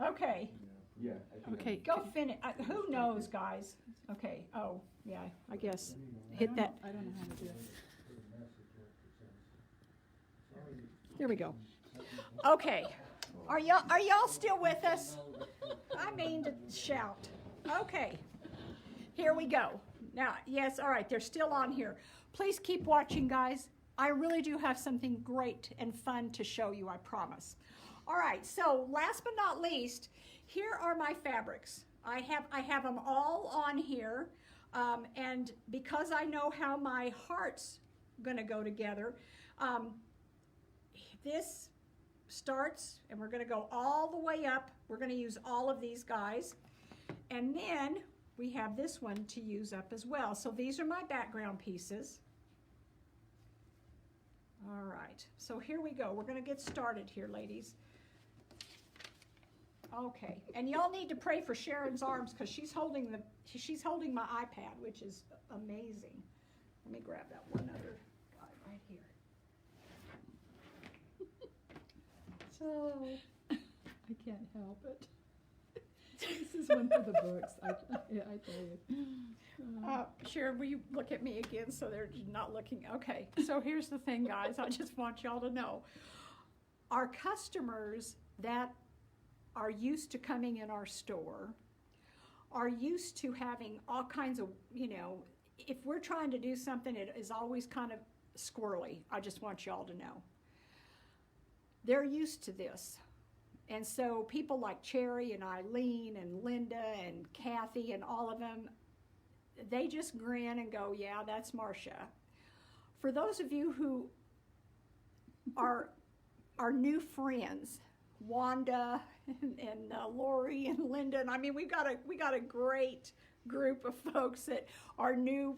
Okay, Yeah. I think Okay. go finish. Who knows, guys? Okay. Oh, yeah. I guess hit that. I don't know how to do it. There we go. Okay. Are y'all still with us? I mean to shout. Okay. Here we go. Now, yes, all right, they're still on here. Please keep watching, guys. I really do have something great and fun to show you, I promise. All right, so last but not least, here are my fabrics. I have them all on here, and because I know how my heart's gonna go together, this starts, and we're gonna go all the way up. We're gonna use all of these guys, and then we have this one to use up as well. So these are my background pieces. All right, so here we go. We're gonna get started here, ladies. Okay, and y'all need to pray for Sharon's arms because she's holding my iPad, which is amazing. Let me grab that one other guy right here. So, I can't help it. This is one for the books, I tell you. Sharon, will you look at me again so they're not looking? Okay, so here's the thing, guys. I just want y'all to know. Our customers that are used to coming in our store are used to having all kinds of, if we're trying to do something, it is always kind of squirrely. I just want y'all to know. They're used to this. And so people like Cherry and Eileen and Linda and Kathy and all of them, they just grin and go, yeah, that's Marcia. For those of you who are new friends, Wanda and Lori and Linda, and I mean, we got a great group of folks that are new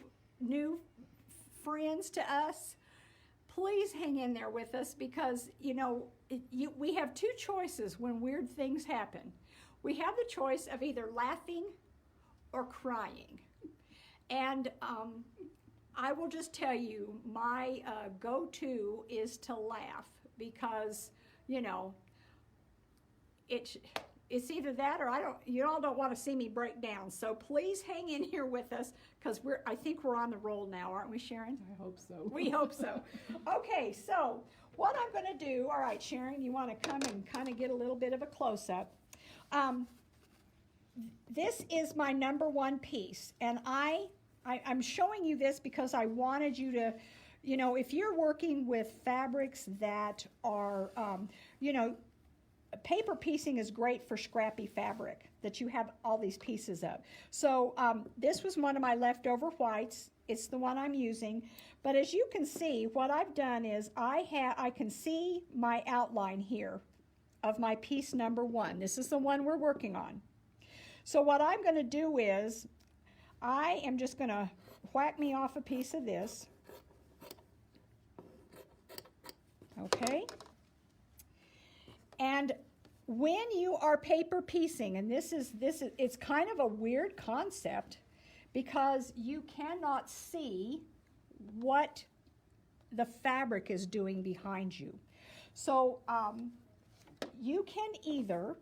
friends to us. Please hang in there with us because, we have two choices when weird things happen. We have the choice of either laughing or crying. And I will just tell you, my go-to is to laugh because, it's either that or you all don't want to see me break down. So please hang in here with us because I think we're on the roll now, aren't we, Sharon? I hope so. We hope so. Okay, so what I'm going to do, all right, Sharon, you want to come and kind of get a little bit of a close-up. This is my #1 piece, and I'm showing you this because I wanted you to, if you're working with fabrics that are, paper piecing is great for scrappy fabric that you have all these pieces of. So this was one of my leftover whites. It's the one I'm using. But as you can see, what I've done is I can see my outline here of my piece #1. This is the one we're working on. So what I'm going to do is I am just going to whack me off a piece of this. Okay. And when you are paper piecing, and it's kind of a weird concept because you cannot see what the fabric is doing behind you. So you can either,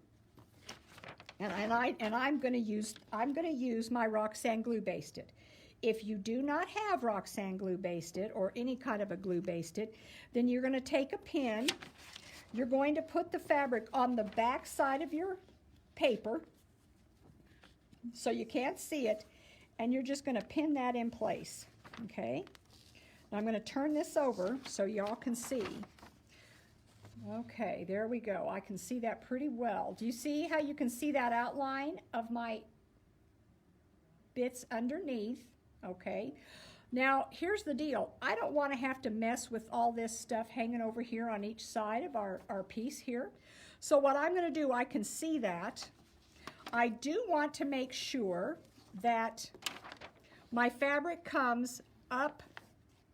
and I'm going to use my Roxanne glue basted. If you do not have Roxanne glue basted or any kind of a glue basted, then you're going to take a pin. You're going to put the fabric on the back side of your paper so you can't see it, and you're just going to pin that in place, okay? Now I'm going to turn this over so y'all can see. Okay, there we go. I can see that pretty well. Do you see how you can see that outline of my bits underneath? Okay. Now, here's the deal. I don't want to have to mess with all this stuff hanging over here on each side of our piece here. So what I'm going to do, I can see that. I do want to make sure that my fabric comes up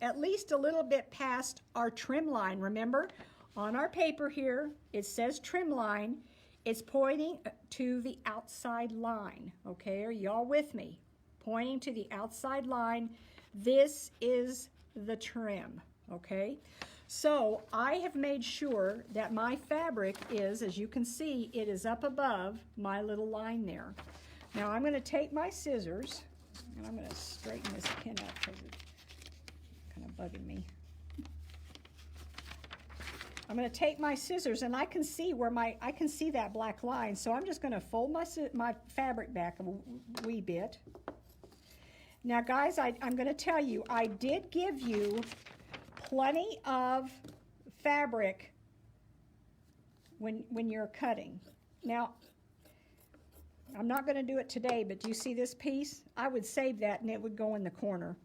at least a little bit past our trim line. Remember, on our paper here, it says trim line. It's pointing to the outside line. Okay, are y'all with me? Pointing to the outside line. This is the trim, okay? So I have made sure that my fabric is, as you can see, it is up above my little line there. Now I'm going to take my scissors, and I'm going to straighten this pin up because it's kind of bugging me. I'm going to take my scissors, and I can see where I can see that black line. So I'm just going to fold my fabric back a wee bit. Now, guys, I'm going to tell you, I did give you plenty of fabric when you're cutting. Now, I'm not going to do it today, but do you see this piece? I would save that, and it would go in the corner.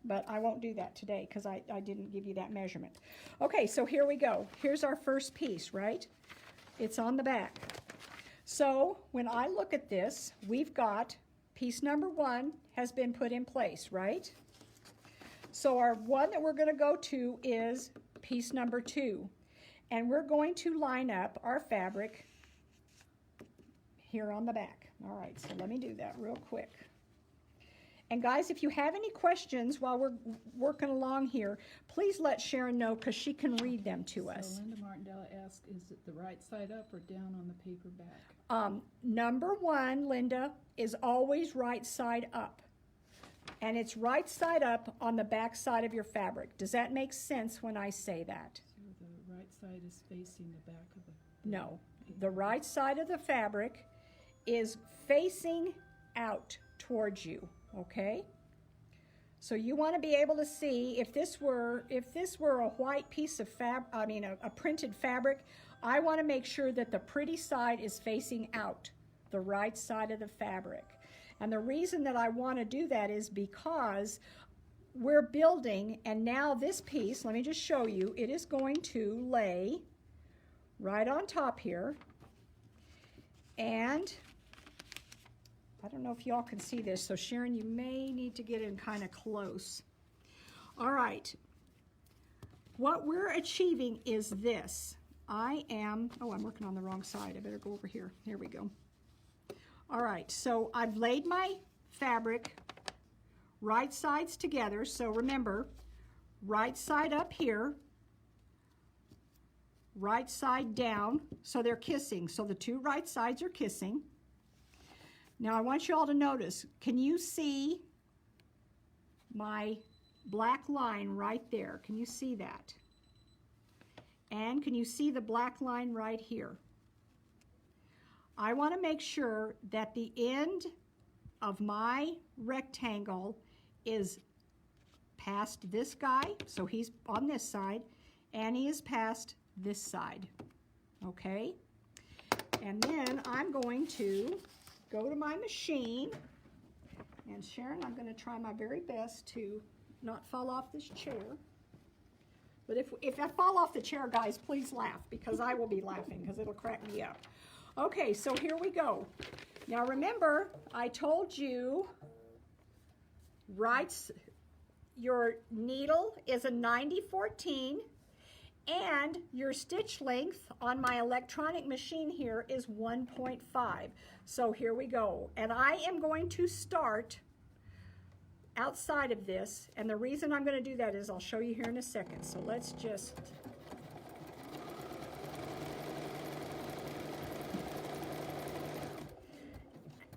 But I won't do that today because I didn't give you that measurement. Okay, so here we go. Here's our first piece, right? It's on the back. So when I look at this, we've got piece number 1 has been put in place, right? So our one that we're going to go to is piece number 2. And we're going to line up our fabric here on the back. All right, so let me do that real quick. And guys, if you have any questions while we're working along here, please let Sharon know because she can read them to us. So Linda Martindale asked, is it the right side up or down on the paper back? Number 1, Linda, is always right side up. And it's right side up on the back side of your fabric. Does that make sense when I say that? So the right side is facing the back of the No. paper. The right side of the fabric is facing out towards you. Okay, so you want to be able to see if this were a white piece of a printed fabric, I want to make sure that the pretty side is facing out, the right side of the fabric. And the reason that I want to do that is because we're building, and now this piece, let me just show you, it is going to lay right on top here, and I don't know if y'all can see this, so Sharon, you may need to get in kind of close. All right, what we're achieving is this. I'm working on the wrong side. I better go over here. Here we go. All right, so I've laid my fabric right sides together. So remember, right side up here, right side down, so they're kissing. So the 2 right sides are kissing. Now I want you all to notice, can you see my black line right there? Can you see that? And can you see the black line right here? I want to make sure that the end of my rectangle is past this guy, so he's on this side, and he is past this side, okay? And then I'm going to go to my machine, and Sharon, I'm going to try my very best to not fall off this chair. But if I fall off the chair, guys, please laugh, because I will be laughing, because it'll crack me up. Okay, so here we go. Now remember, I told you your needle is a 90-14, and your stitch length on my electronic machine here is 1.5. So here we go. And I am going to start outside of this. And the reason I'm going to do that is I'll show you here in a second. So let's just...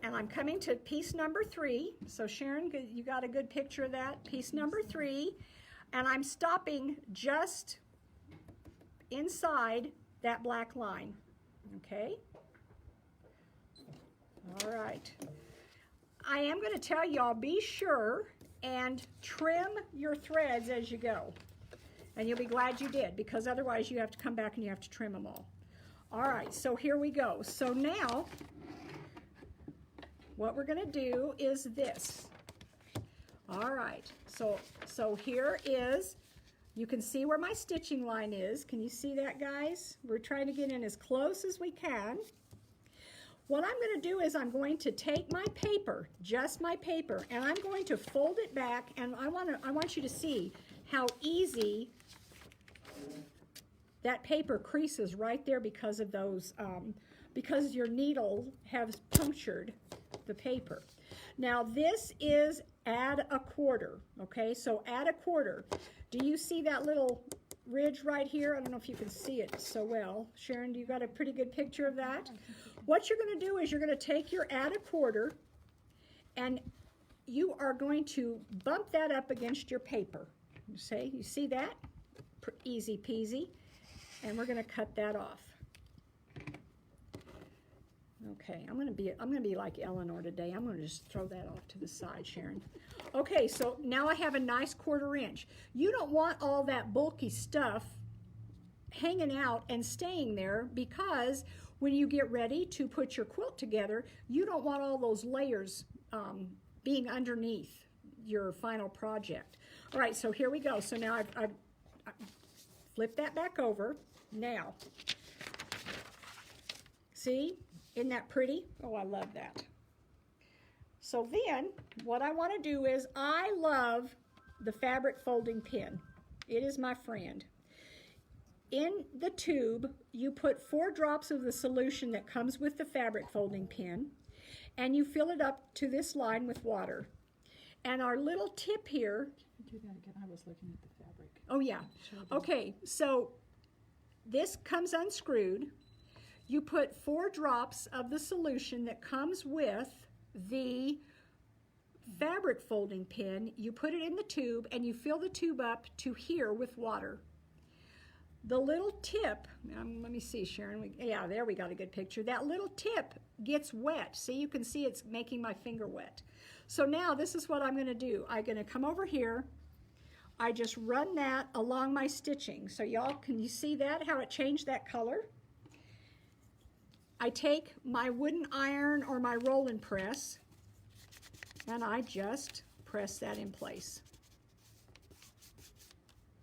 And I'm coming to piece number 3. So Sharon, you got a good picture of that? Piece number 3. And I'm stopping just inside that black line, okay? All right. I am going to tell y'all, be sure and trim your threads as you go. And you'll be glad you did, because otherwise you have to come back and you have to trim them all. All right, so here we go. So now, what we're going to do is this. All right, so here is, you can see where my stitching line is. Can you see that, guys? We're trying to get in as close as we can. What I'm going to do is I'm going to take my paper, just my paper, and I'm going to fold it back, and I want you to see how easy that paper creases right there because of those, because your needle has punctured the paper. Now this is add a quarter, okay? So add a quarter. Do you see that little ridge right here. I don't know if you can see it so well. Sharon, you got a pretty good picture of that? What you're going to do is you're going to take your add a quarter and you are going to bump that up against your paper. You see that? Easy peasy. And we're going to cut that off. Okay, I'm going to be like Eleanor today. I'm going to just throw that off to the side, Sharon. Okay, so now I have a nice 1/4 inch. You don't want all that bulky stuff hanging out and staying there, because when you get ready to put your quilt together, you don't want all those layers being underneath your final project. All right, so here we go. So now I've flipped that back over. Now, see? Isn't that pretty? Oh, I love that. So then, what I want to do is, I love the fabric folding pin. It is my friend. In the tube, you put 4 drops of the solution that comes with the fabric folding pin, and you fill it up to this line with water. And our little tip here... Do that again. I was looking at the fabric. Oh, yeah. Okay, so this comes unscrewed. You put 4 drops of the solution that comes with the fabric folding pin. You put it in the tube and you fill the tube up to here with water. The little tip, let me see, Sharon. Yeah, there we got a good picture. That little tip gets wet. See, you can see it's making my finger wet. So now this is what I'm going to do. I'm going to come over here. I just run that along my stitching. So y'all, can you see that, how it changed that color? I take my wooden iron or my roll-and press, and I just press that in place.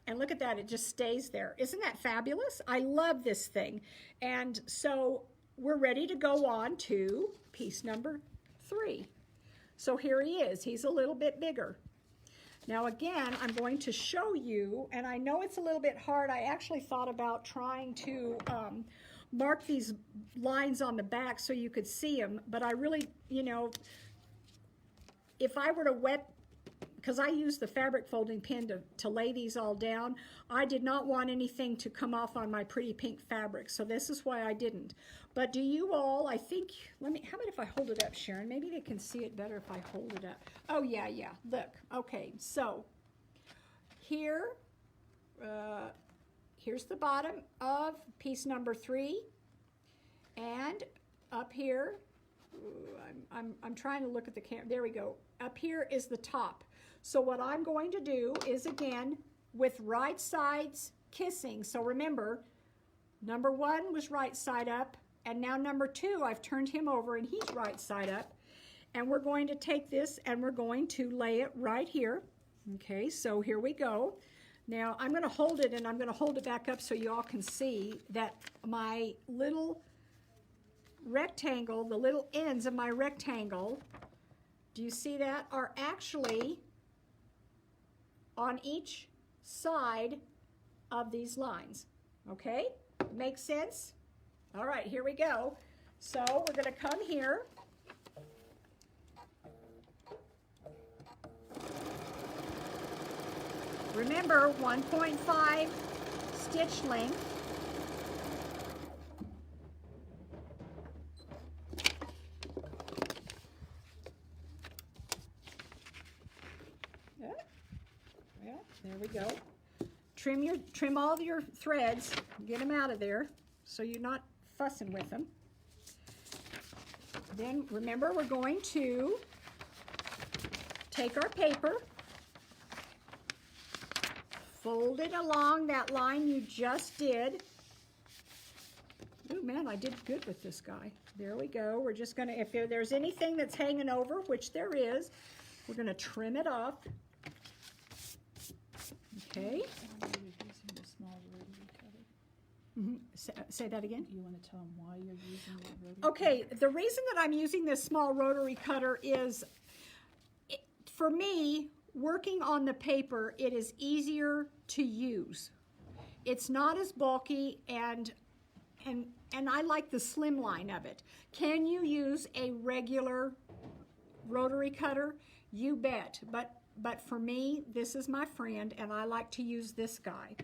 And look at that, it just stays there. Isn't that fabulous? I love this thing. And so we're ready to go on to piece number 3. So here he is. He's a little bit bigger. Now again, I'm going to show you, and I know it's a little bit hard. I actually thought about trying to mark these lines on the back so you could see them, but I really, you know, if I were to wet, because I use the fabric folding pin to lay these all down, I did not want anything to come off on my pretty pink fabric, so this is why I didn't. But do you all, I think, how about if I hold it up, Sharon? Maybe they can see it better if I hold it up. Oh, yeah, look. Okay, so here, here's the bottom of piece number 3, and up here, I'm trying to look at the camera. There we go. Up here is the top. So what I'm going to do is, again, with right sides kissing. So remember, number 1 was right side up, and now number 2, I've turned him over and he's right side up. And we're going to take this and we're going to lay it right here. Okay, so here we go. Now I'm going to hold it, and I'm going to hold it back up so you all can see that my little rectangle, the little ends of my rectangle, do you see that, are actually on each side of these lines. Okay, makes sense? All right, here we go. So we're going to come here. Remember, 1.5 stitch length. There we go. Trim all your threads, get them out of there so you're not fussing with them. Then remember, we're going to take our paper, fold it along that line you just did. Oh man, I did good with this guy. There we go. We're just gonna, if there's anything that's hanging over, which there is, we're gonna trim it off. Okay. Say that again. You want to tell them why you're using that rotary? Okay, the reason that I'm using this small rotary cutter is, for me, working on the paper, it is easier to use. It's not as bulky, and I like the slim line of it. Can you use a regular rotary cutter? You bet. But but for me, this is my friend, and I like to use this guy.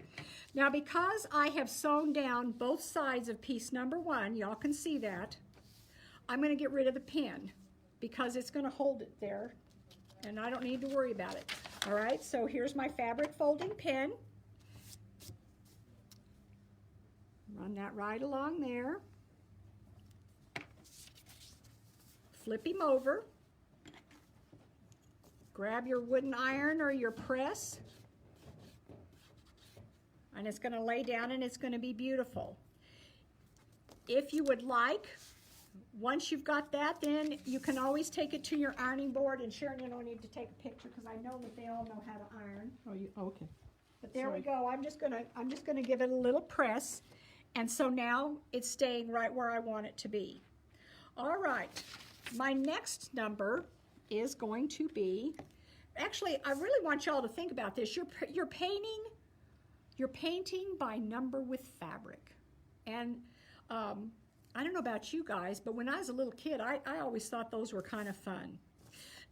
Now, because I have sewn down both sides of piece number 1, y'all can see that, I'm going to get rid of the pin because it's going to hold it there, and I don't need to worry about it. All right, so here's my fabric folding pin. Run that right along there. Flip him over. Grab your wooden iron or your press, and it's going to lay down and it's going to be beautiful. If you would like, once you've got that, then you can always take it to your ironing board, and Sharon, you don't need to take a picture because I know that they all know how to iron. Oh, okay. But there we go. I'm just gonna give it a little press, and so now it's staying right where I want it to be. All right, my next number is going to be, actually, I really want y'all to think about this. You're painting by number with fabric. And I don't know about you guys, but when I was a little kid, I always thought those were kind of fun.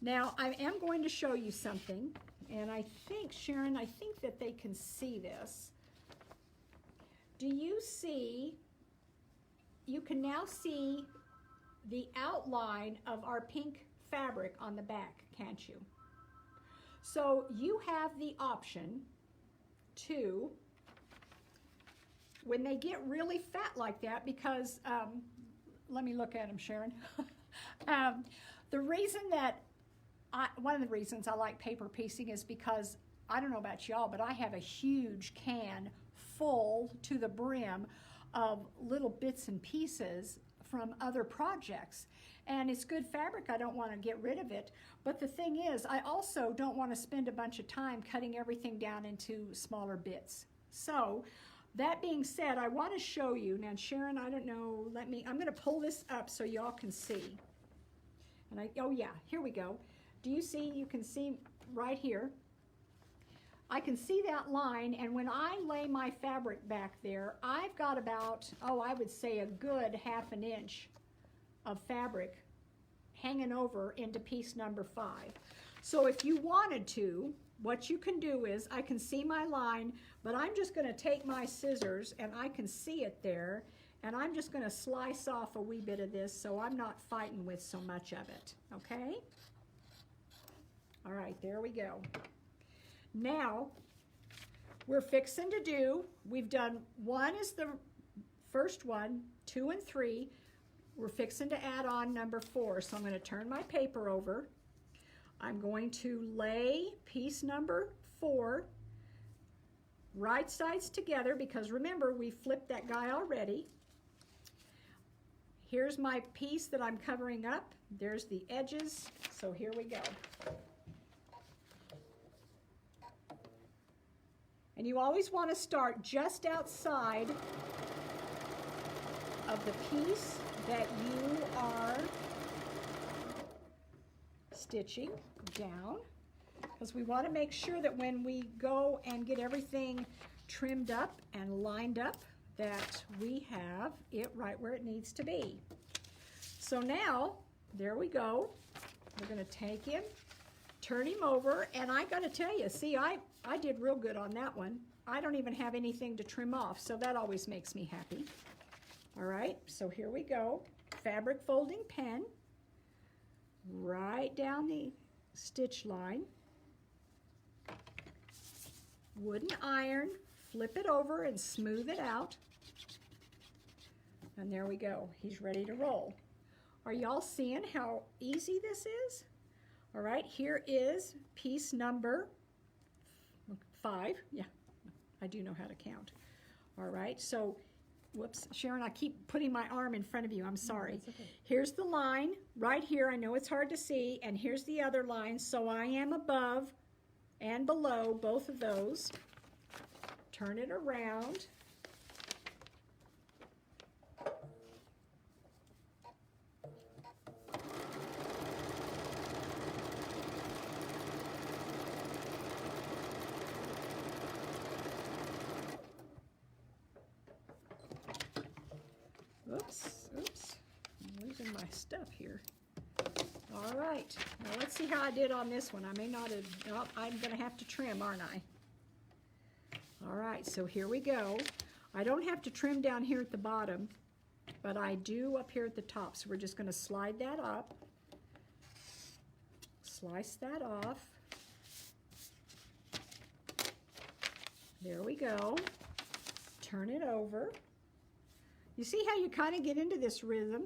Now, I am going to show you something, and I think, Sharon, I think that they can see this. Do you see, you can now see the outline of our pink fabric on the back, can't you? So you have the option to, when they get really fat like that, because, let me look at them, Sharon. The reason that, one of the reasons I like paper piecing is because, I don't know about y'all, but I have a huge can full to the brim of little bits and pieces from other projects. And it's good fabric, I don't want to get rid of it. But the thing is, I also don't want to spend a bunch of time cutting everything down into smaller bits. So, that being said, I want to show you, now Sharon, I don't know, I'm going to pull this up so y'all can see. And oh yeah, here we go. Do you see, you can see right here, I can see that line, and when I lay my fabric back there, I've got about, I would say a good ½ an inch of fabric hanging over into piece number 5. So if you wanted to, what you can do is, I can see my line, but I'm just going to take my scissors, and I can see it there, and I'm just going to slice off a wee bit of this so I'm not fighting with so much of it, okay? All right, there we go. Now, we're fixing to do, we've done 1 is the first one, 2 and 3. We're fixing to add on number 4. So I'm going to turn my paper over. I'm going to lay piece number 4 right sides together, because remember, we flipped that guy already. Here's my piece that I'm covering up. There's the edges. So here we go. And you always want to start just outside of the piece that you are stitching down, because we want to make sure that when we go and get everything trimmed up and lined up, that we have it right where it needs to be. So now, there we go. We're going to take him, turn him over, and I got to tell you, see, I did real good on that one. I don't even have anything to trim off, so that always makes me happy. All right, so here we go. Fabric folding pen, right down the stitch line. Wooden iron, flip it over and smooth it out. And there we go, he's ready to roll. Are y'all seeing how easy this is? All right, here is piece number 5. Yeah, I do know how to count. All right, so, whoops, Sharon, I keep putting my arm in front of you. I'm sorry. No, okay. Here's the line right here. I know it's hard to see. And here's the other line. So I am above and below both of those. Turn it around. Oops, I'm losing my stuff here. All right, now let's see how I did on this one. I may not have, oh, I'm gonna have to trim, aren't I? All right, so here we go. I don't have to trim down here at the bottom, but I do up here at the top. So we're just gonna slide that up, slice that off. There we go. Turn it over. You see how you kind of get into this rhythm?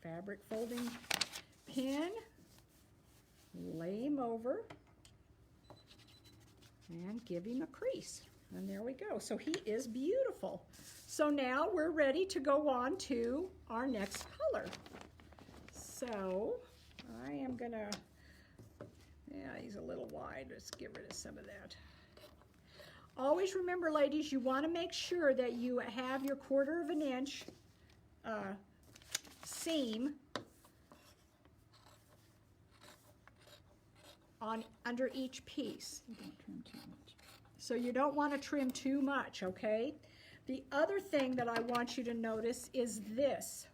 Fabric folding pin, lay him over, and give him a crease. And there we go. So he is beautiful. So now we're ready to go on to our next color. So I am gonna, yeah, he's a little wide. Let's get rid of some of that. Always remember, ladies, you want to make sure that you have your 1/4 of an inch seam on under each piece. You don't trim too much. So you don't want to trim too much, okay? The other thing that I want you to notice is this.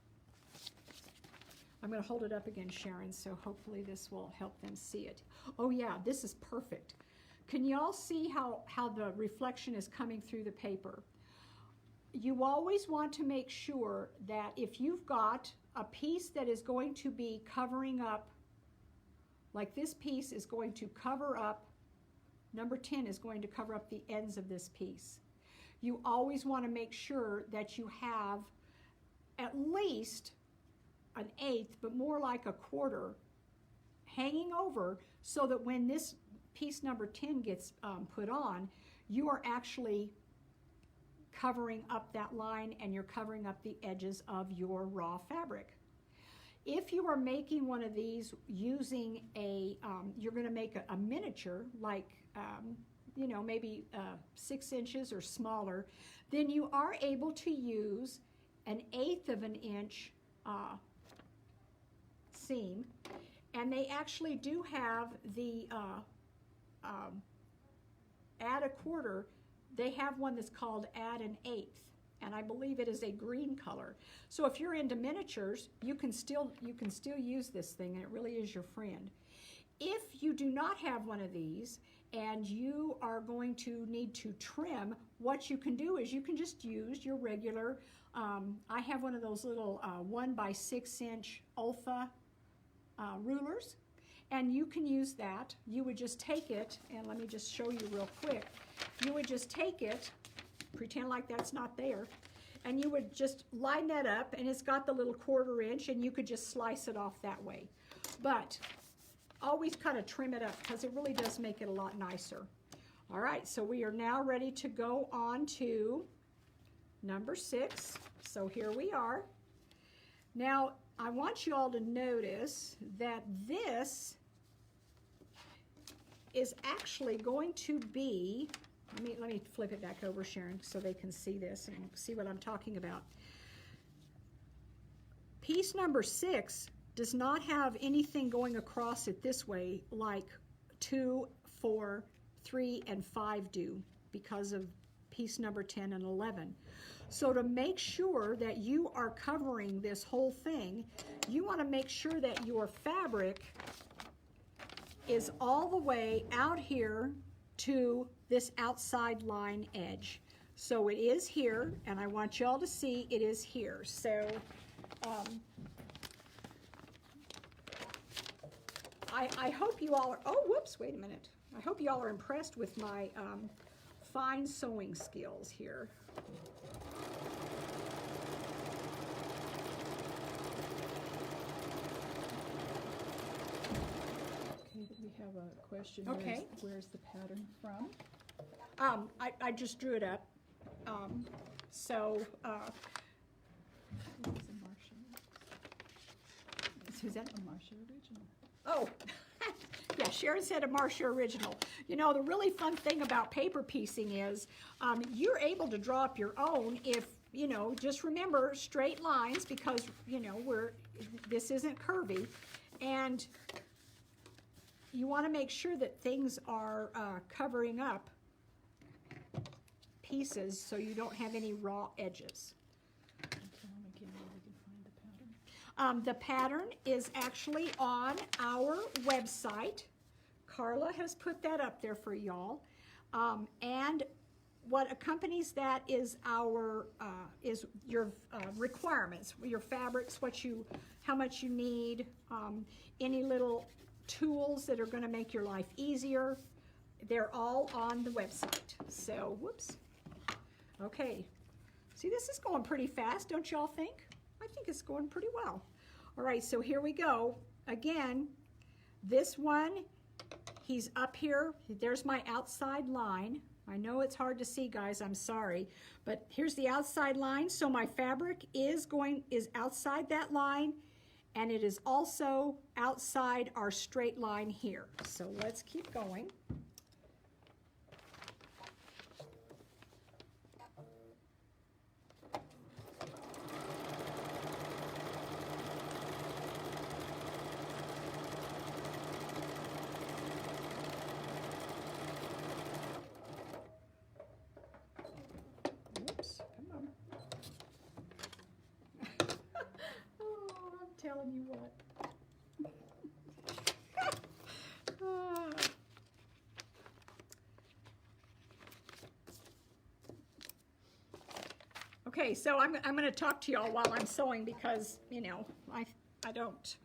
I'm going to hold it up again, Sharon, so hopefully this will help them see it. Oh yeah, this is perfect. Can y'all see how the reflection is coming through the paper? You always want to make sure that if you've got a piece that is going to be covering up, like this piece is going to cover up, number 10 is going to cover up the ends of this piece. You always want to make sure that you have at least an 1/8, but more like a 1/4 hanging over, so that when this piece number 10 gets put on, you are actually covering up that line and you're covering up the edges of your raw fabric. If you are making one of these using a, you're going to make a miniature, like, you know, maybe 6 inches or smaller, then you are able to use an 1/8 of an inch seam, and they actually do have the add a 1/4. They have one that's called add an 1/8, and I believe it is a green color. So if you're into miniatures, you can still use this thing, and it really is your friend. If you do not have one of these and you are going to need to trim, what you can do is you can just use your regular, I have one of those little 1 by 6 inch Olfa rulers, and you can use that. You would just take it, and let me just show you real quick. You would just take it, pretend like that's not there, and you would just line that up, and it's got the little 1/4 inch, and you could just slice it off that way. But always kind of trim it up, because it really does make it a lot nicer. All right, so we are now ready to go on to number 6. So here we are. Now, I want you all to notice that this is actually going to be, let me flip it back over, Sharon, so they can see this and see what I'm talking about. Piece number 6 does not have anything going across it this way like 2, 4, 3, and 5 do, because of piece number 10 and 11. So to make sure that you are covering this whole thing, you want to make sure that your fabric is all the way out here to this outside line edge. So it is here, and I want y'all to see it is here. So I hope you all are, oh, whoops, wait a minute. I hope you all are impressed with my fine sewing skills here. We have a question. Okay. Where's the pattern from? I just drew it up. So, It's a Marsha. who's that? A Marsha original. Oh, yeah, Sharon said a Marsha original. You know, the really fun thing about paper piecing is you're able to draw up your own if, you know, just remember straight lines, because, you know, this isn't curvy. And you want to make sure that things are covering up pieces so you don't have any raw edges. Tell them again where we can find the The pattern is actually on our website. Carla has put that up there for y'all. And what accompanies that is your requirements, your fabrics, how much you need, any little tools that are going to make your life easier. They're all on the website. So, whoops. Okay. See, this is going pretty fast, don't y'all think? I think it's going pretty well. All right, so here we go. Again, this one, he's up here. There's my outside line. I know it's hard to see, guys, I'm sorry, but here's the outside line. So my fabric is outside that line, and it is also outside our straight line here. So let's keep going. Telling you what. Okay, so I'm going to talk to y'all while I'm sewing because, you know, I don't.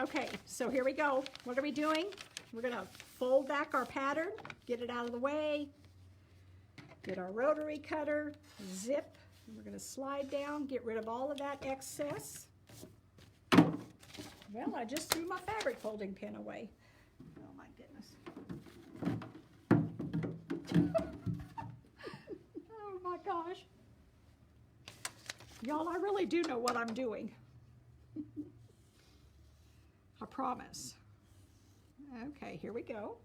Okay, so here we go. What are we doing? We're going to fold back our pattern, get it out of the way, get our rotary cutter, zip. We're going to slide down, get rid of all of that excess. Well, I just threw my fabric folding pin away. Oh my goodness. Oh my gosh. Y'all, I really do know what I'm doing. I promise. Okay, here we go.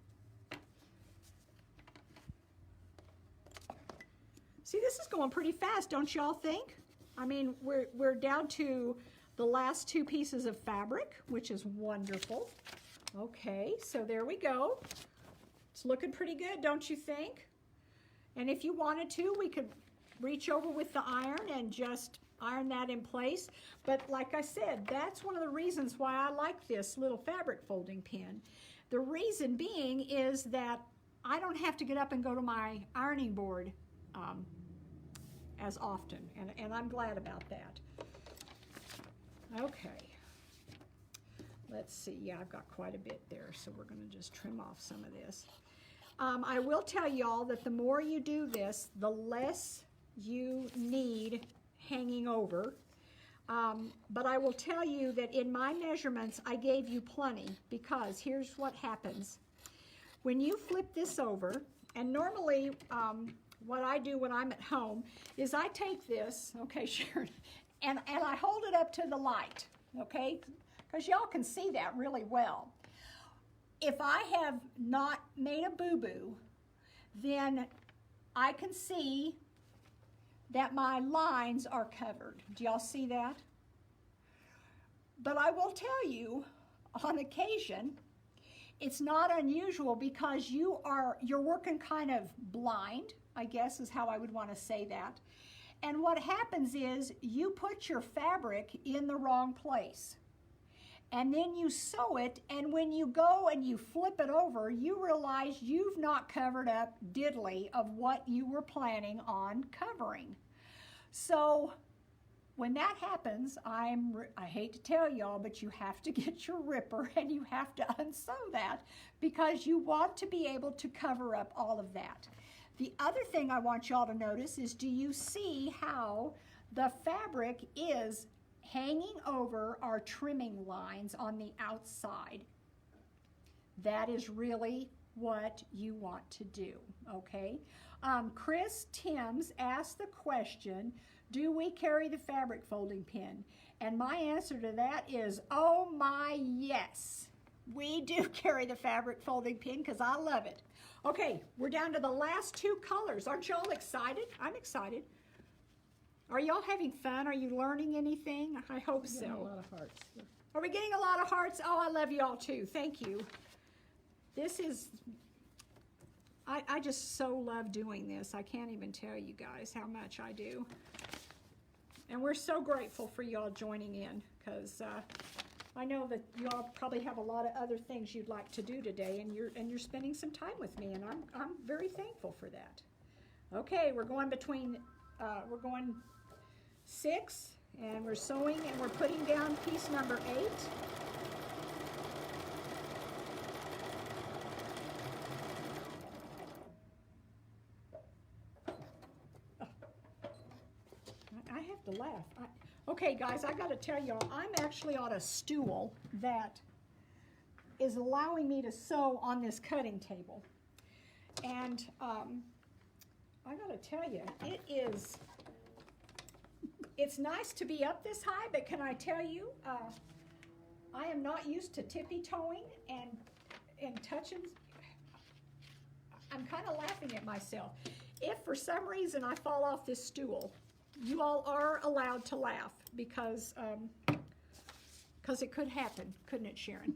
See, this is going pretty fast, don't y'all think? I mean, we're down to the last two pieces of fabric, which is wonderful. Okay, so there we go. It's looking pretty good, don't you think? And if you wanted to, we could reach over with the iron and just iron that in place. But like I said, that's one of the reasons why I like this little fabric folding pin. The reason being is that I don't have to get up and go to my ironing board as often, and I'm glad about that. Okay, let's see. Yeah, I've got quite a bit there, so we're going to just trim off some of this. I will tell y'all that the more you do this, the less you need hanging over. But I will tell you that in my measurements, I gave you plenty, because here's what happens. When you flip this over, and normally what I do when I'm at home is I take this, okay, Sharon, and I hold it up to the light, okay, because y'all can see that really well. If I have not made a boo-boo, then I can see that my lines are covered. Do y'all see that? But I will tell you, on occasion, it's not unusual because you're working kind of blind, I guess is how I would want to say that. And what happens is you put your fabric in the wrong place. And then you sew it, and when you go and you flip it over, you realize you've not covered up diddly of what you were planning on covering. So when that happens, I hate to tell y'all, but you have to get your ripper and you have to unsew that because you want to be able to cover up all of that. The other thing I want y'all to notice is, do you see how the fabric is hanging over our trimming lines on the outside? That is really what you want to do, okay? Chris Timms asked the question, do we carry the fabric folding pin? And my answer to that is, oh my yes. We do carry the fabric folding pin because I love it. Okay, we're down to the last two colors. Aren't y'all excited? I'm excited. Are y'all having fun? Are you learning anything? I hope so. A lot of hearts. Are we getting a lot of hearts? Oh, I love y'all too. Thank you. This is, I just so love doing this. I can't even tell you guys how much I do. And we're so grateful for y'all joining in, because I know that y'all probably have a lot of other things you'd like to do today, and you're spending some time with me, and I'm very thankful for that. Okay, we're going 6, and we're sewing, and we're putting down piece number 8. I have to laugh. Okay, guys, I got to tell y'all, I'm actually on a stool that is allowing me to sew on this cutting table. And I got to tell you, it's nice to be up this high, but can I tell you, I am not used to tippy-toeing and touching. I'm kind of laughing at myself. If for some reason I fall off this stool, you all are allowed to laugh, because it could happen, couldn't it, Sharon?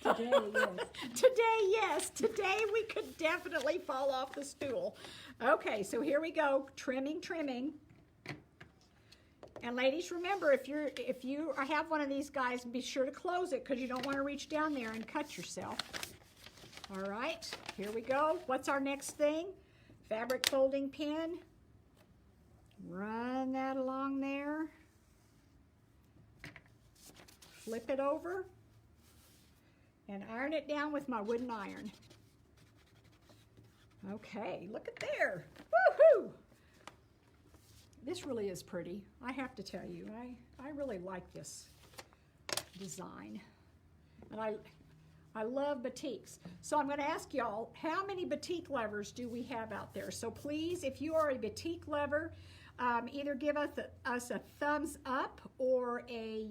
Today, yes. Today, yes. Today we could definitely fall off the stool. Okay, so here we go, trimming. And ladies, remember, if you have one of these guys, be sure to close it, because you don't want to reach down there and cut yourself. All right, here we go. What's our next thing? Fabric folding pin. Run that along there. Flip it over. And iron it down with my wooden iron. Okay, look at there. Woohoo! This really is pretty, I have to tell you. I really like this design. And I love batiks. So I'm going to ask y'all, how many batik lovers do we have out there? So please, if you are a batik lover, either give us a thumbs up or a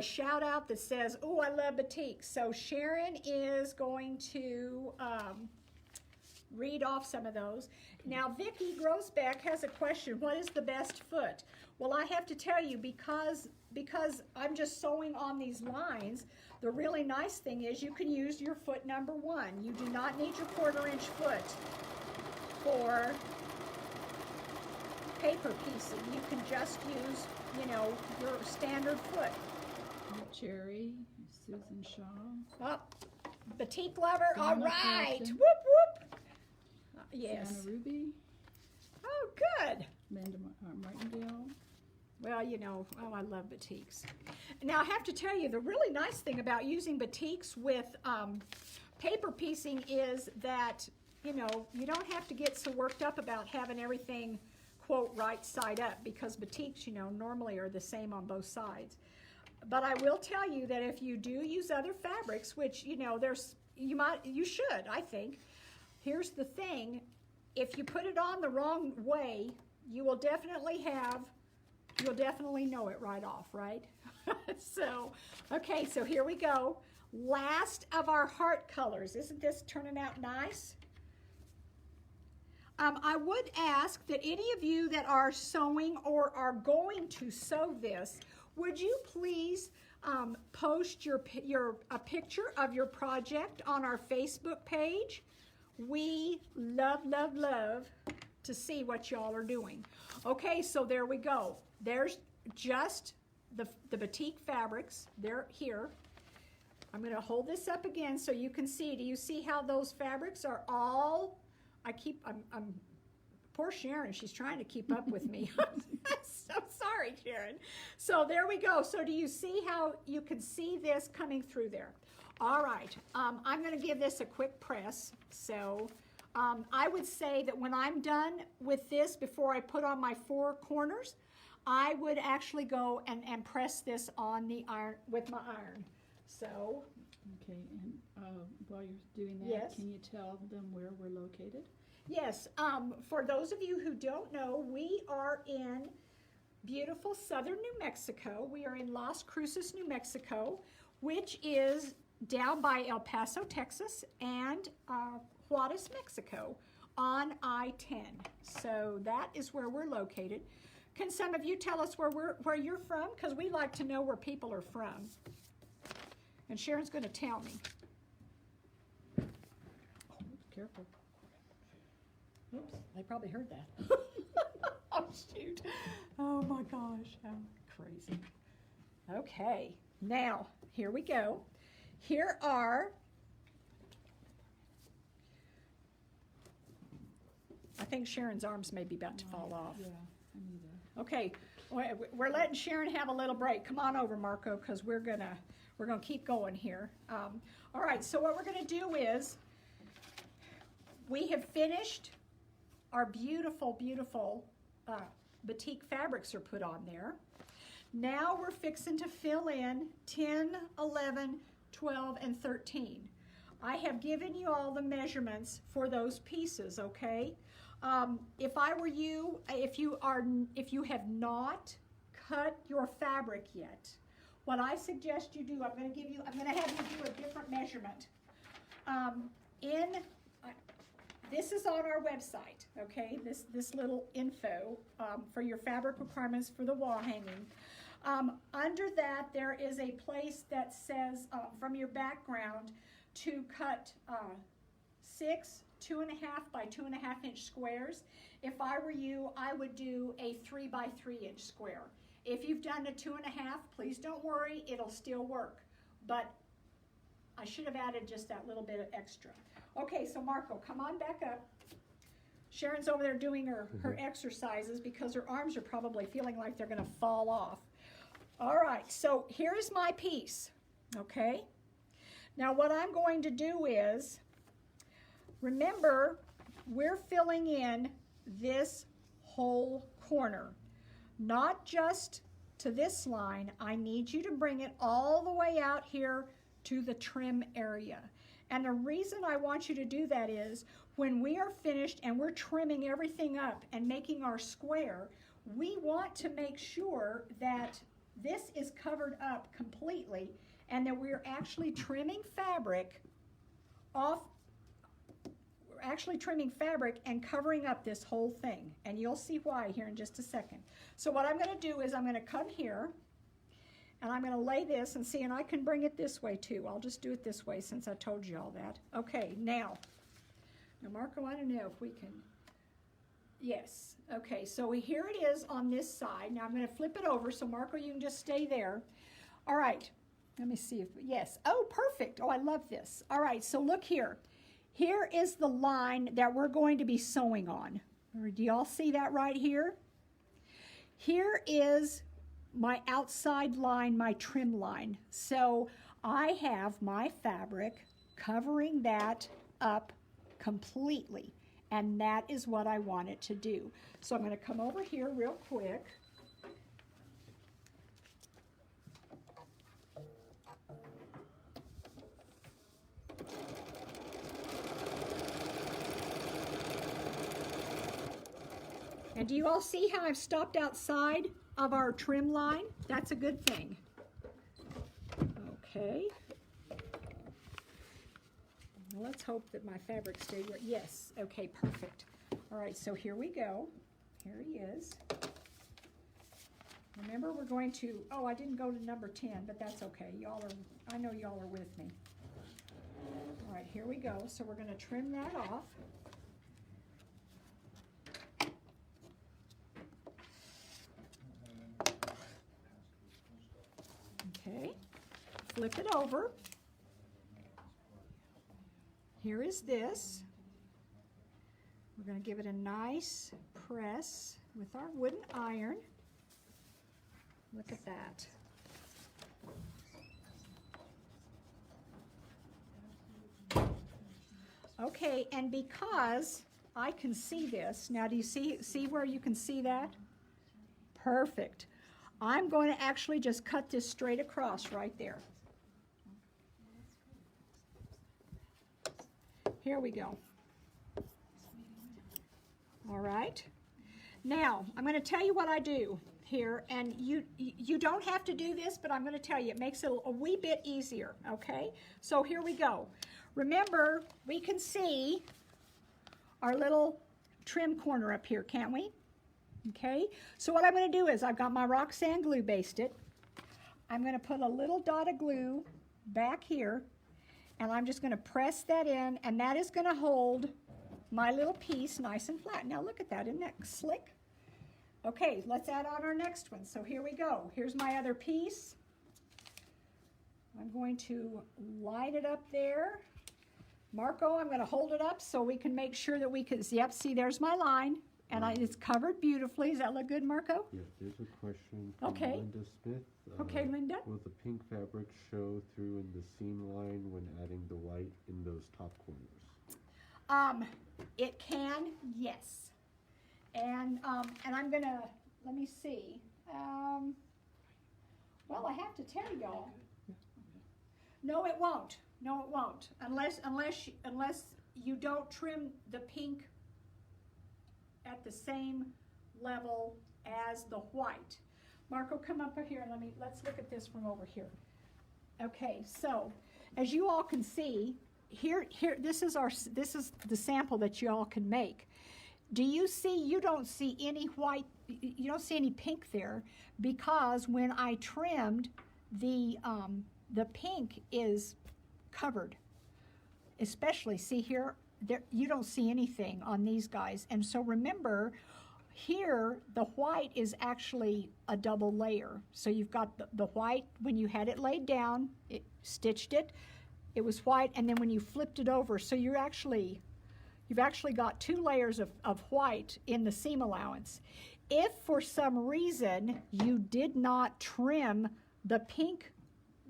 shout out that says, "Oh, I love batik." So Sharon is going to read off some of those. Now, Vicki Grosbeck has a question. What is the best foot? Well, I have to tell you, because I'm just sewing on these lines, the really nice thing is you can use your foot number 1. You do not need your 1/4-inch foot for paper piecing. You can just use, your standard foot. Cherry, Susan Shaw. Oh, batik lover, all Donna right. Carlton. Whoop, whoop. Yes. Anna Ruby, Oh, good. Linda Martindale. Well, I love batiks. Now, I have to tell you, the really nice thing about using batiks with paper piecing is that, you don't have to get so worked up about having everything, quote, right side up, because batiks, normally are the same on both sides. But I will tell you that if you do use other fabrics, which, you should, I think. Here's the thing, if you put it on the wrong way, you'll definitely know it right off, right? So, okay, so here we go. Last of our heart colors. Isn't this turning out nice? I would ask that any of you that are sewing or are going to sew this, would you please post a picture of your project on our Facebook page? We love to see what y'all are doing. Okay, so there we go. There's just the batik fabrics. They're here. I'm going to hold this up again so you can see. Do you see how those fabrics are all? I'm poor Sharon. She's trying to keep up with me. I'm so sorry, Sharon. So there we go. So do you see how you can see this coming through there? All right, I'm going to give this a quick press. So I would say that when I'm done with this, before I put on my 4 corners, I would actually go and press this on the iron with my iron. So. Okay, and while you're doing that, yes. Can you tell them where we're located? Yes, for those of you who don't know, we are in beautiful southern New Mexico. We are in Las Cruces, New Mexico, which is down by El Paso, Texas, and Juarez, Mexico, on I-10. So that is where we're located. Can some of you tell us where you're from? Because we like to know where people are from. And Sharon's going to tell me. Careful. Oops, they probably heard that. Oh, shoot. Oh, my gosh. How crazy. Okay. Now, here we go. Here are, I think Sharon's arms may be about to fall off. Yeah, I need to. Okay, we're letting Sharon have a little break. Come on over, Marco, because we're gonna keep going here. All right, so what we're gonna do is, we have finished our beautiful, beautiful batik fabrics are put on there. Now we're fixing to fill in 10, 11, 12, and 13. I have given you all the measurements for those pieces, okay? If I were you, if you have not cut your fabric yet, what I suggest you do, I'm going to have you do a different measurement. This is on our website, okay? This little info for your fabric requirements for the wall hanging. Under that, there is a place that says from your background to cut 6 2.5 by 2.5 inch squares. If I were you, I would do a 3 by 3 inch square. If you've done a 2.5, please don't worry, it'll still work. But I should have added just that little bit of extra. Okay, so Marco, come on back up. Sharon's over there doing her exercises because her arms are probably feeling like they're gonna fall off. All right, so here's my piece, okay? Now what I'm going to do is, remember, we're filling in this whole corner, not just to this line. I need you to bring it all the way out here to the trim area. And the reason I want you to do that is, when we are finished and we're trimming everything up and making our square, we want to make sure that this is covered up completely and that we're actually trimming fabric off. We're actually trimming fabric and covering up this whole thing. And you'll see why here in just a second. So what I'm going to do is I'm going to come here and I'm going to lay this and see, and I can bring it this way too. I'll just do it this way since I told you all that. Okay, now Marco, I don't know if we can, yes. Okay, so here it is on this side. Now I'm going to flip it over, so Marco, you can just stay there. All right, let me see if, yes. Oh, perfect. Oh, I love this. All right, so look here. Here is the line that we're going to be sewing on. Do y'all see that right here? Here is my outside line, my trim line. So I have my fabric covering that up completely. And that is what I want it to do. So I'm going to come over here real quick. And do you all see how I've stopped outside of our trim line? That's a good thing. Okay. Let's hope that my fabric stayed right. Yes, okay, perfect. All right, so here we go. Here he is. Remember, we're going to, oh, I didn't go to number 10, but that's okay. Y'all are, I know y'all are with me. All right, here we go. So we're going to trim that off. Okay, flip it over. Here is this. We're going to give it a nice press with our wooden iron. Look at that. Okay, and because I can see this, now do you see where you can see that? Perfect. I'm going to actually just cut this straight across right there. Here we go. All right. Now, I'm going to tell you what I do here, and you don't have to do this, but I'm going to tell you, it makes it a wee bit easier, okay? So here we go. Remember, we can see our little trim corner up here, can't we? Okay, so what I'm going to do is I've got my Roxanne glue basted. I'm going to put a little dot of glue back here, and I'm just going to press that in, and that is going to hold my little piece nice and flat. Now look at that, isn't that slick? Okay, let's add on our next one. So here we go. Here's my other piece. I'm going to line it up there. Marco, I'm going to hold it up so we can make sure that we can, yep, see, there's my line. And it's covered beautifully. Does that look good, Marco? Yeah, there's a question from Okay. Linda Smith. Okay, Linda? Will the pink fabric show through in the seam line when adding the white in those top corners? It can, yes. And I'm gonna, let me see. Well, I have to tell y'all. No, it won't. No, it won't. Unless you don't trim the pink at the same level as the white. Marco, come up here and let's look at this from over here. Okay, so as you all can see, here this is the sample that you all can make. Do you see, you don't see any white, you don't see any pink there, because when I trimmed, the pink is covered. Especially, see here, there, you don't see anything on these guys. And so remember, here, the white is actually a double layer. So you've got the white, when you had it laid down, it stitched it, it was white, and then when you flipped it over, so you've actually got 2 layers of white in the seam allowance. If for some reason you did not trim the pink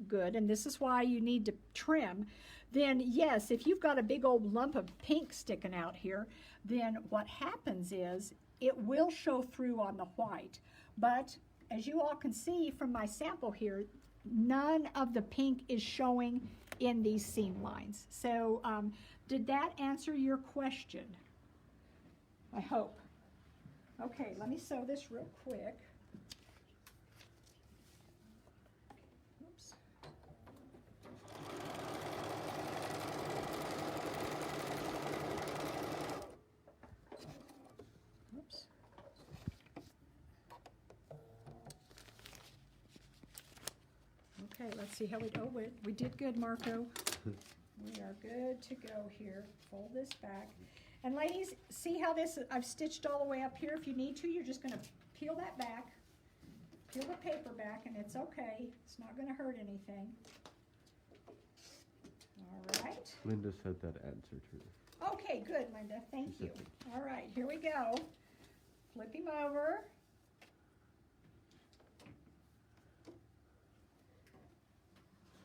good, and this is why you need to trim, then yes, if you've got a big old lump of pink sticking out here, then what happens is it will show through on the white. But as you all can see from my sample here, none of the pink is showing in these seam lines. So did that answer your question? I hope. Okay, let me sew this real quick. Oops. Oops. Okay, let's see how we did good, Marco. We are good to go here. Fold this back. And ladies, see how this, I've stitched all the way up here. If you need to, you're just gonna peel that back, peel the paper back, and it's okay. It's not gonna hurt anything. All right. Linda said that answered her. Okay, good, Linda, thank She you. said All right, here we go. Flip him over.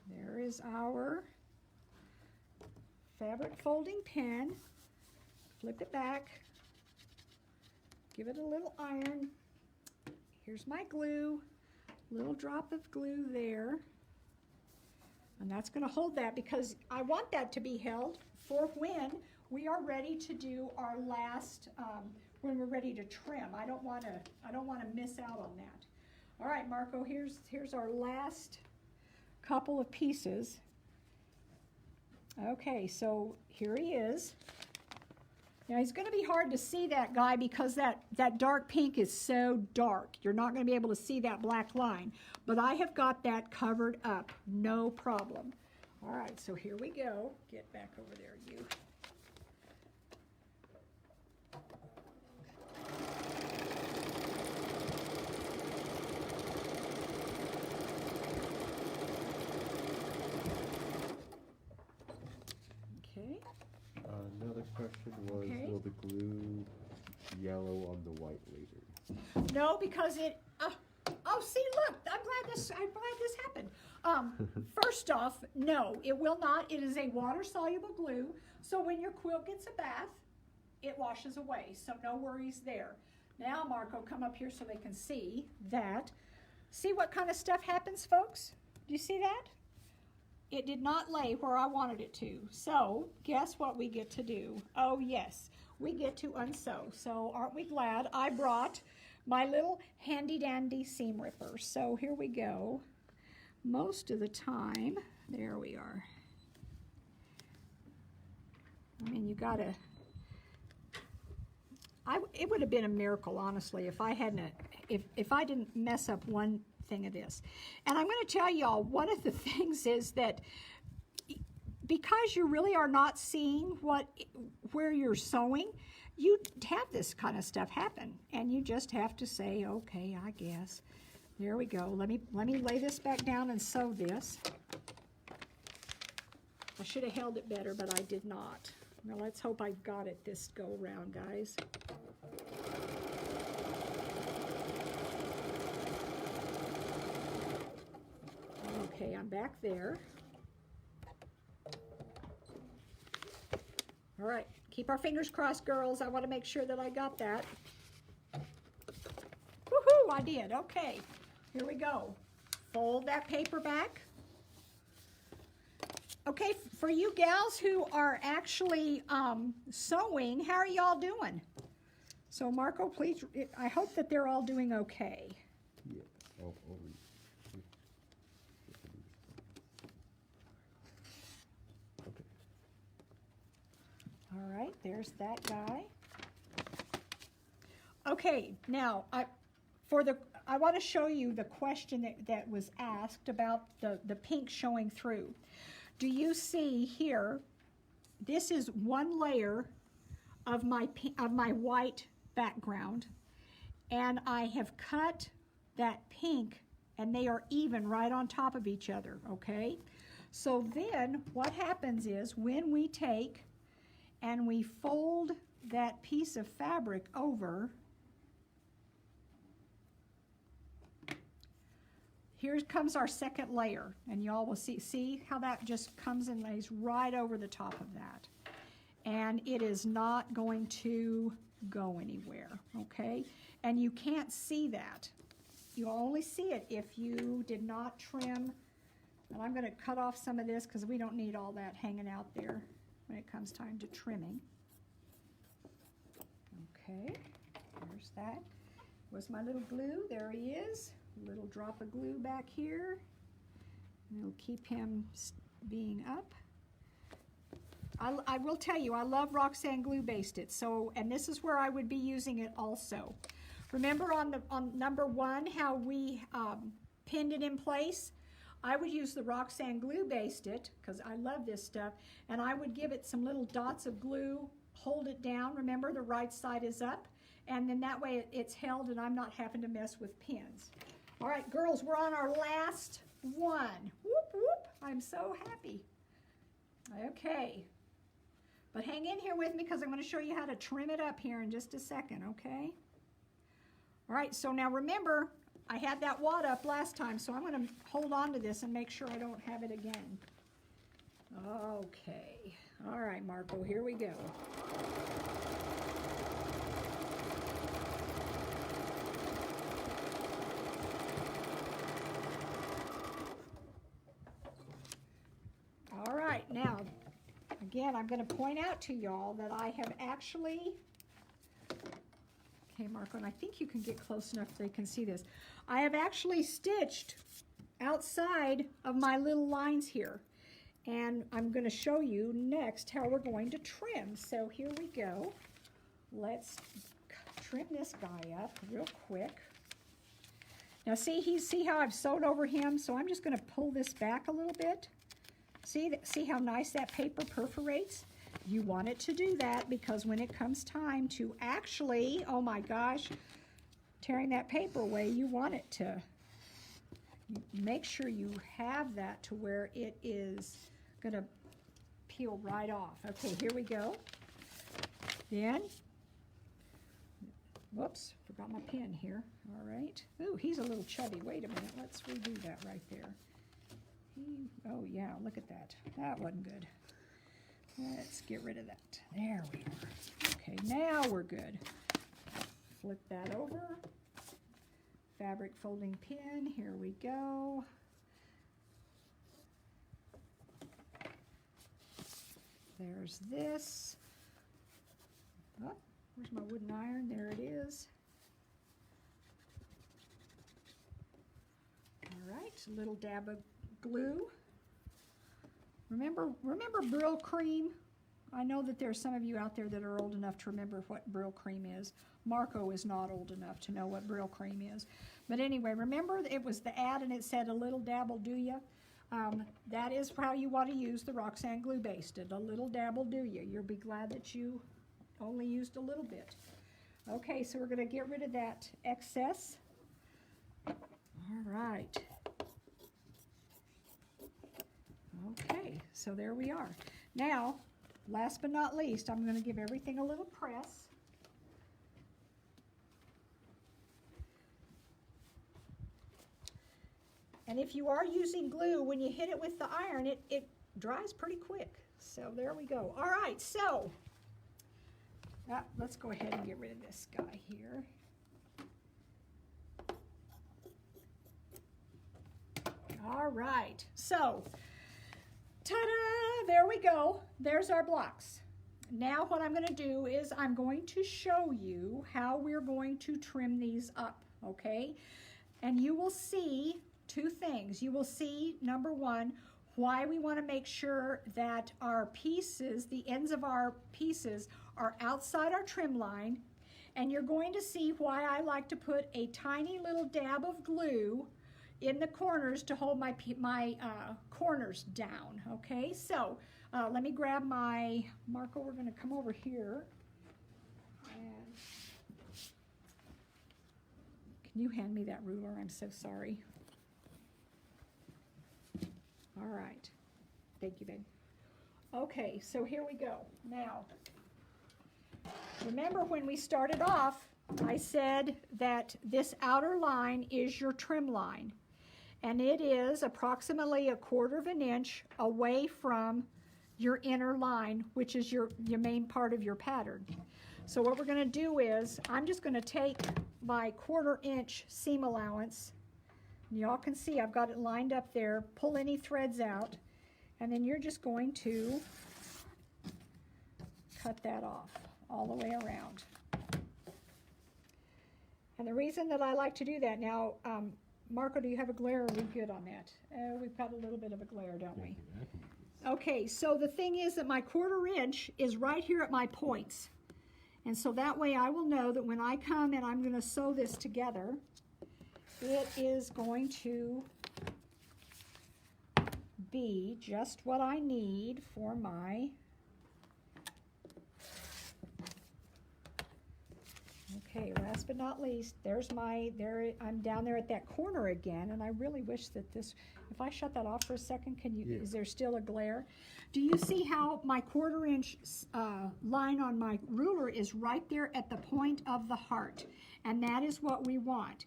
There is our fabric folding pen. Flip it back. Give it a little iron. Here's my glue. Little drop of glue there. And that's going to hold that because I want that to be held for when we are ready to do our last, when we're ready to trim. I don't want to miss out on that. All right, Marco, here's our last couple of pieces. Okay, so here he is. Now he's going to be hard to see that guy because that dark pink is so dark. You're not going to be able to see that black line. But I have got that covered up, no problem. All right, so here we go. Get back over there, you. Okay. Another question was, Okay. will the glue yellow on the white later? No, because it, oh, see, look, I'm glad this happened. First off, no, it will not. It is a water-soluble glue, so when your quilt gets a bath, it washes away, so no worries there. Now, Marco, come up here so they can see that. See what kind of stuff happens, folks? Do you see that? It did not lay where I wanted it to. So, guess what we get to do? Oh, yes, we get to unsew. So, aren't we glad I brought my little handy-dandy seam ripper. So, here we go. Most of the time, there we are. I mean, you gotta, it would have been a miracle, honestly, if I hadn't, if I didn't mess up one thing of this. And I'm going to tell y'all, one of the things is that because you really are not seeing where you're sewing, you have this kind of stuff happen, and you just have to say, okay, I guess. There we go. Let me lay this back down and sew this. I should have held it better, but I did not. Now let's hope I got it this go round, guys. Okay, I'm back there. All right, keep our fingers crossed, girls. I want to make sure that I got that. Woohoo, I did. Okay, here we go. Fold that paper back. Okay, for you gals who are actually sewing, how are y'all doing? So Marco, please, I hope that they're all doing okay. Yeah. Oh, okay. All right, there's that guy. Okay, now I want to show you the question that was asked about the pink showing through. Do you see here, this is one layer of my white background, and I have cut that pink, and they are even right on top of each other, okay? So then what happens is when we take and we fold that piece of fabric over, here comes our second layer, and y'all will see how that just comes and lays right over the top of that. And it is not going to go anywhere, okay? And you can't see that. You'll only see it if you did not trim. And I'm going to cut off some of this because we don't need all that hanging out there when it comes time to trimming. Okay, there's that. Where's my little glue? There he is. A little drop of glue back here. And it'll keep him being up. I will tell you, I love Roxanne Glue Based It. So, and this is where I would be using it also. Remember on number 1 how we pinned it in place? I would use the Roxanne Glue Based It because I love this stuff, and I would give it some little dots of glue, hold it down. Remember, the right side is up, and then that way it's held and I'm not having to mess with pins. All right, girls, we're on our last one. Whoop, whoop. I'm so happy. Okay. But hang in here with me because I'm going to show you how to trim it up here in just a second, okay? All right, so now remember, I had that wad up last time, so I'm going to hold on to this and make sure I don't have it again. Okay. All right, Marco, here we go. All right, now, again, I'm going to point out to y'all that I have actually, okay, Marco, and I think you can get close enough so they can see this. I have actually stitched outside of my little lines here, and I'm going to show you next how we're going to trim. So here we go. Let's trim this guy up real quick. Now see how I've sewed over him? So I'm just going to pull this back a little bit. See how nice that paper perforates? You want it to do that because when it comes time to actually, oh my gosh, tearing that paper away, you want it to make sure you have that to where it is going to peel right off. Okay, here we go. Then, whoops, forgot my pen here. All right. Ooh, he's a little chubby. Wait a minute. Let's redo that right there. Oh yeah, look at that. That wasn't good. Let's get rid of that. There we are. Okay, now we're good. Flip that over. Fabric folding pin. Here we go. There's this. Oh, where's my wooden iron? There it is. All right, a little dab of glue. Remember Brylcreem? I know that there's some of you out there that are old enough to remember what Brylcreem is. Marco is not old enough to know what Brylcreem is. But anyway, remember it was the ad and it said a little dab will do ya? that is how you want to use the Roxanne glue base. A little dab will do you. You'll be glad that you only used a little bit. Okay, so we're going to get rid of that excess. All right. Okay, so there we are. Now, last but not least, I'm going to give everything a little press. And if you are using glue, when you hit it with the iron, it dries pretty quick. So there we go. All right, so let's go ahead and get rid of this guy here. All right, so ta-da, there we go. There's our blocks. Now what I'm going to do is I'm going to show you how we're going to trim these up, okay? And you will see two things. You will see, number one, why we want to make sure that our pieces, the ends of our pieces, are outside our trim line. And you're going to see why I like to put a tiny little dab of glue in the corners to hold my corners down, okay? So let me grab my marker. We're going to come over here. And can you hand me that ruler? I'm so sorry. All right. Thank you, babe. Okay, so here we go. Now, remember when we started off, I said that this outer line is your trim line. And it is approximately 1/4 of an inch away from your inner line, which is your main part of your pattern. So what we're going to do is, I'm just going to take my 1/4 inch seam allowance. Y'all can see I've got it lined up there. Pull any threads out, and then you're just going to cut that off all the way around. And the reason that I like to do that now, Marco, do you have a glare? Or are we good on that? We've got a little bit of a glare, don't we? Okay, so the thing is that my 1/4 inch is right here at my points. And so that way I will know that when I come and I'm going to sew this together, it is going to be just what I need for my okay, last but not least, there's my, I'm down there at that corner again, and I really wish that this, if I shut that off for a second, can you, is there still a glare? Do you see how my 1/4 inch line on my ruler is right there at the point of the heart? And that is what we want.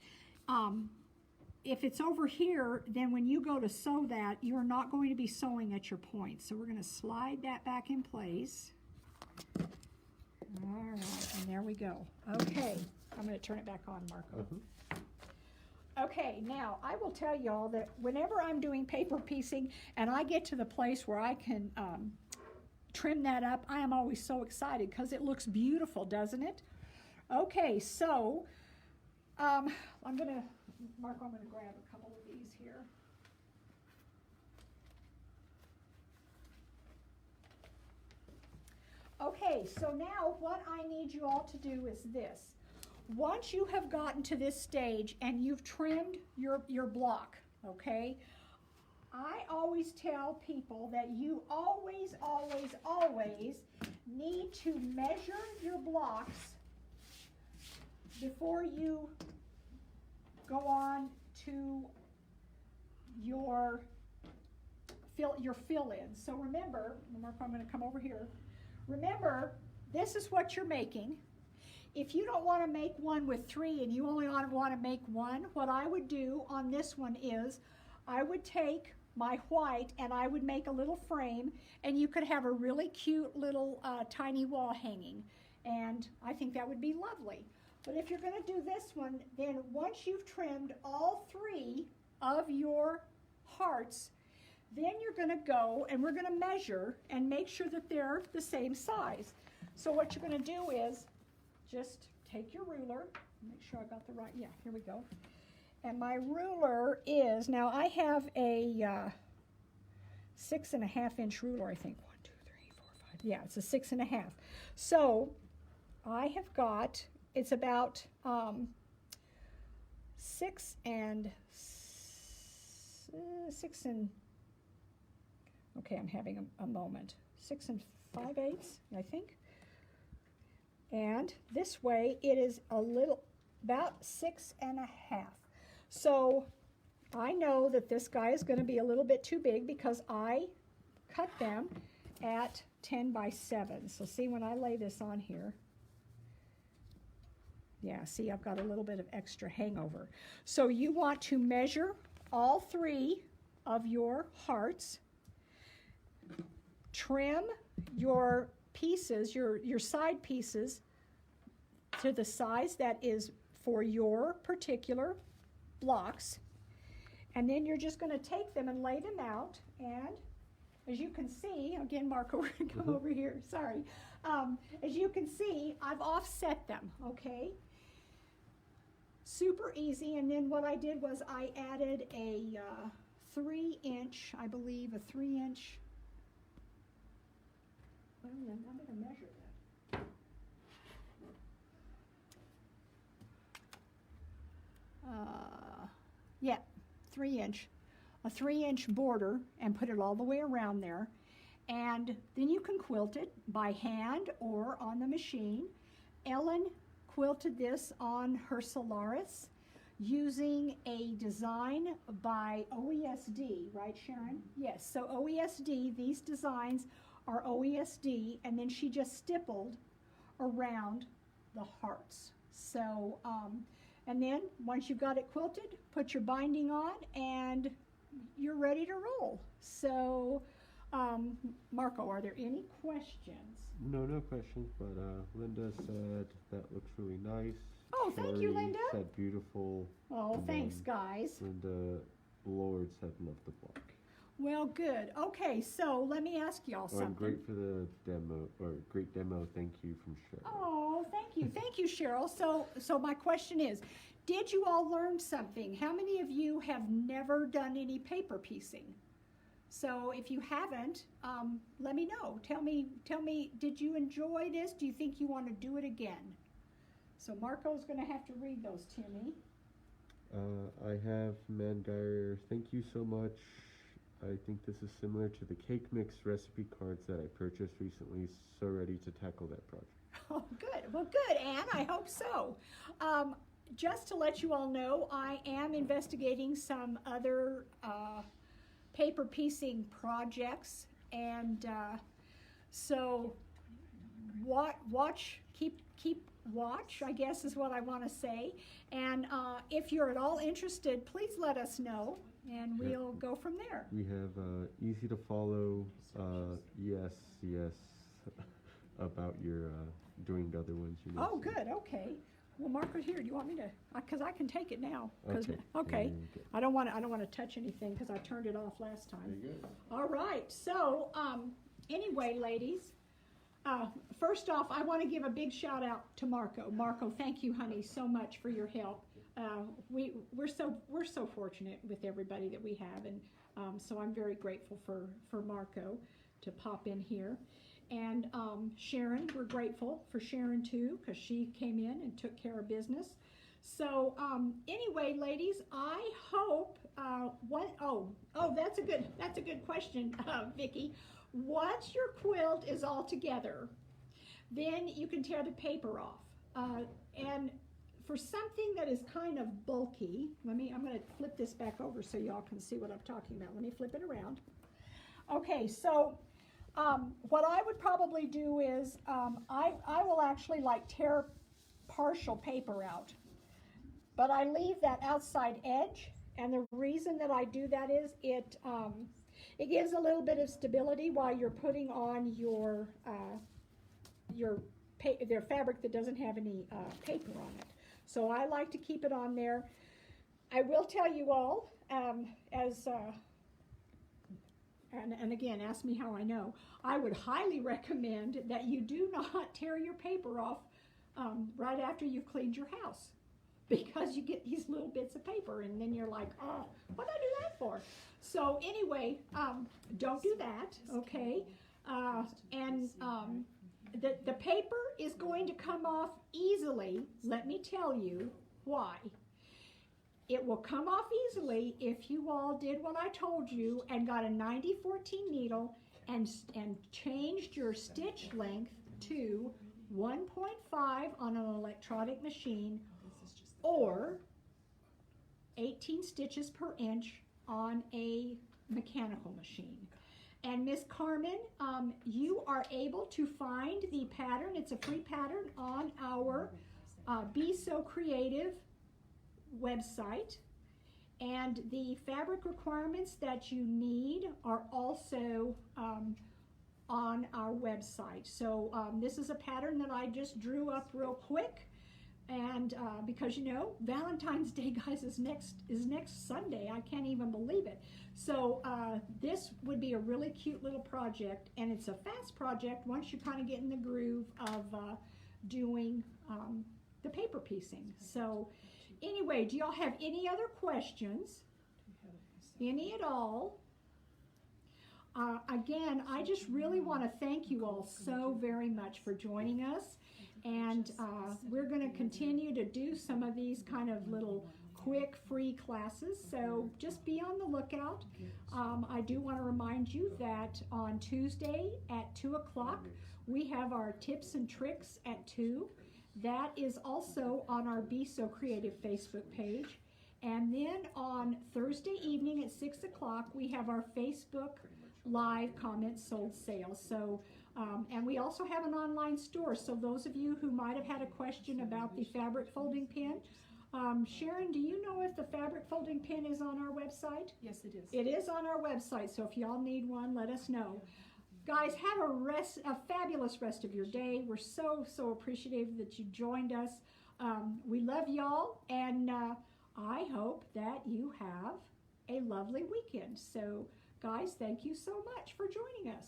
If it's over here, then when you go to sew that, you're not going to be sewing at your point. So we're going to slide that back in place. All right, and there we go. Okay, I'm going to turn it back on, Marco. Okay, now I will tell y'all that whenever I'm doing paper piecing and I get to the place where I can trim that up, I am always so excited because it looks beautiful, doesn't it? Okay, so I'm going to, Marco, I'm going to grab a couple of these here. Okay, so now what I need you all to do is this. Once you have gotten to this stage and you've trimmed your block, okay, I always tell people that you always, always, always need to measure your blocks before you go on to your fill-in. So remember, Marco, I'm going to come over here. Remember, this is what you're making. If you don't want to make one with 3 and you only want to make 1, what I would do on this one is I would take my white and I would make a little frame, and you could have a really cute little tiny wall hanging, and I think that would be lovely. But if you're going to do this one, then once you've trimmed all 3 of your hearts, then you're going to go and we're going to measure and make sure that they're the same size. So what you're going to do is just take your ruler, make sure I got the right, yeah, here we go. And my ruler is, now I have a 6.5 inch ruler, I think. 1, 2, 3, 4, 5. Yeah, it's a 6.5. So I have got, it's about 6 and Okay, I'm having a moment. 6 5/8, I think. And this way it is about 6 1/2. So I know that this guy is going to be a little bit too big because I cut them at 10 by 7. So see, when I lay this on here, yeah, see, I've got a little bit of extra hangover. So you want to measure all 3 of your hearts, trim your pieces, your side pieces, to the size that is for your particular blocks, and then you're just going to take them and lay them out. And as you can see, again, Marco, we're going to come over here, sorry. As you can see, I've offset them, okay? Super easy. And then what I did was I added a 3-inch, I believe, a 3-inch. Well, then I'm going to measure that. Yeah, 3-inch. A 3-inch border, and put it all the way around there. And then you can quilt it by hand or on the machine. Ellen quilted this on her Solaris using a design by OESD, right, Sharon? Yes, so OESD, these designs are OESD, and then she just stippled around the hearts. So, and then once you've got it quilted, put your binding on, and you're ready to roll. So, Marco, are there any questions? No questions, but Linda said that looks really nice. Oh, thank you, Sherry Linda. said beautiful. Oh, And thanks, then guys. Linda Lord said love the block. Well, good. Okay, so let me ask y'all Oh, and something. great for the demo, or great demo. Thank you from Cheryl. Oh, thank you. Thank you, Cheryl. So my question is, did you all learn something? How many of you have never done any paper piecing? So if you haven't, let me know. Tell me, did you enjoy this? Do you think you want to do it again? So Marco's going to have to read those to me. I have Mangeyer. Thank you so much. I think this is similar to the cake mix recipe cards that I purchased recently. So ready to tackle that project. Oh, good. Well, good, Anne. I hope so. Just to let you all know, I am investigating some other paper piecing projects, and so keep watch, I guess is what I want to say. And if you're at all interested, please let us know, and we'll go from there. We have easy to follow. Yes, about your doing the other ones. You Oh, mentioned. good. Okay. Well, Marco, here. Do you want me to? Because I can take it now. 'Cause- Okay. Okay. Very good. I don't want to touch anything because I turned it off last time. Very good. All right. So, anyway, ladies, first off, I want to give a big shout out to Marco. Marco, thank you, honey, so much for your help. We're so fortunate with everybody that we have, and so I'm very grateful for Marco to pop in here. And Sharon, we're grateful for Sharon too, because she came in and took care of business. So anyway, ladies, I hope that's a good question, Vicki. Once your quilt is all together, then you can tear the paper off. And for something that is kind of bulky, I'm going to flip this back over so y'all can see what I'm talking about. Let me flip it around. Okay, so what I would probably do is I will actually like tear partial paper out, but I leave that outside edge, and the reason that I do that is it gives a little bit of stability while you're putting on your fabric that doesn't have any paper on it. So I like to keep it on there. I will tell you all, and again, ask me how I know, I would highly recommend that you do not tear your paper off right after you've cleaned your house, because you get these little bits of paper and then you're like, oh, what did I do that for? So anyway, don't do that, okay? The paper is going to come off easily. Let me tell you why. It will come off easily if you all did what I told you and got a 90-14 needle and changed your stitch length to 1.5 on an electronic machine or 18 stitches per inch on a mechanical machine. And Miss Carmen, you are able to find the pattern. It's a free pattern on our Be So Creative website. And the fabric requirements that you need are also on our website. So this is a pattern that I just drew up real quick. And because you know, Valentine's Day, guys, is next Sunday. I can't even believe it. So this would be a really cute little project, and it's a fast project once you kind of get in the groove of doing the paper piecing. So anyway, do y'all have any other questions? Any at all? Again, I just really want to thank you all so very much for joining us. And we're going to continue to do some of these kind of little quick free classes, so just be on the lookout. I do want to remind you that on Tuesday at 2 o'clock we have our tips and tricks at 2. That is also on our Be So Creative Facebook page. And then on Thursday evening at 6 o'clock we have our Facebook Live comments sold sale. So and we also have an online store, so those of you who might have had a question about the fabric folding pin, Sharon, do you know if the fabric folding pin is on our website? Yes, it is. It is on our website, so if y'all need one, let us know. Guys, have a fabulous rest of your day. We're so appreciative that you joined us. We love y'all, and I hope that you have a lovely weekend. So, guys, thank you so much for joining us.